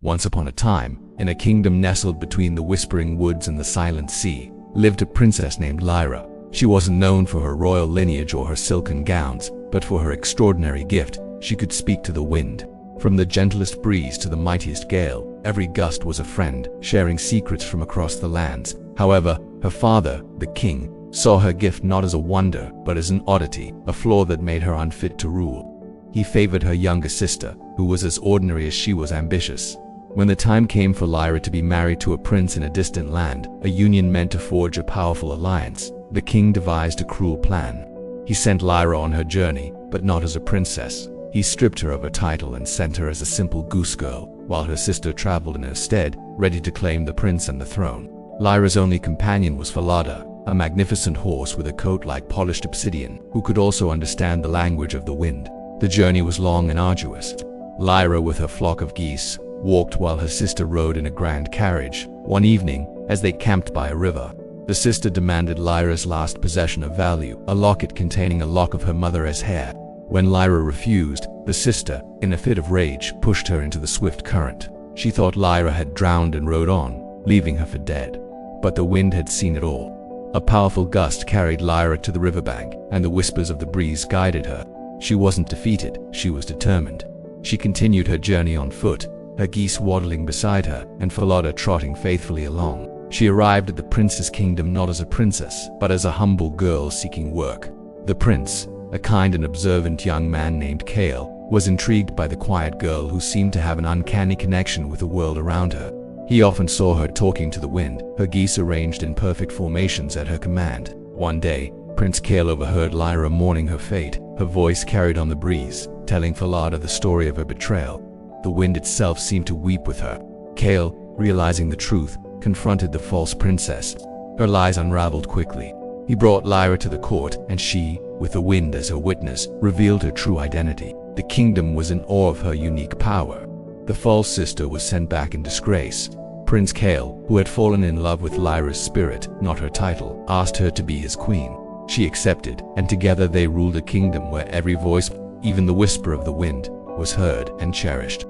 Once upon a time, in a kingdom nestled between the whispering woods and the silent sea, lived a princess named Lyra. She wasn't known for her royal lineage or her silken gowns, but for her extraordinary gift. She could speak to the wind. From the gentlest breeze to the mightiest gale, every gust was a friend, sharing secrets from across the lands. However, her father, the king, saw her gift not as a wonder, but as an oddity, a flaw that made her unfit to rule. He favored her younger sister, who was as ordinary as she was ambitious. When the time came for Lyra to be married to a prince in a distant land, a union meant to forge a powerful alliance, the king devised a cruel plan. He sent Lyra on her journey, but not as a princess. He stripped her of her title and sent her as a simple goose girl, while her sister traveled in her stead, ready to claim the prince and the throne. Lyra's only companion was Falada, a magnificent horse with a coat like polished obsidian, who could also understand the language of the wind. The journey was long and arduous. Lyra, with her flock of geese, walked while her sister rode in a grand carriage. One evening, as they camped by a river, the sister demanded Lyra's last possession of value, a locket containing a lock of her mother's hair. When Lyra refused, the sister, in a fit of rage, pushed her into the swift current. She thought Lyra had drowned and rode on, leaving her for dead. But the wind had seen it all. A powerful gust carried Lyra to the riverbank, and the whispers of the breeze guided her. She wasn't defeated, she was determined. She continued her journey on foot, her geese waddling beside her, and Falada trotting faithfully along. She arrived at the prince's kingdom not as a princess, but as a humble girl seeking work. The prince, a kind and observant young man named Kale, was intrigued by the quiet girl who seemed to have an uncanny connection with the world around her. He often saw her talking to the wind, her geese arranged in perfect formations at her command. One day, Prince Kale overheard Lyra mourning her fate. Her voice carried on the breeze, telling Falada the story of her betrayal. The wind itself seemed to weep with her. Kale, realizing the truth, confronted the false princess. Her lies unraveled quickly. He brought Lyra to the court, and she, with the wind as her witness, revealed her true identity. The kingdom was in awe of her unique power. The false sister was sent back in disgrace. Prince Kale, who had fallen in love with Lyra's spirit, not her title, asked her to be his queen. She accepted, and together they ruled a kingdom where every voice, even the whisper of the wind, was heard and cherished.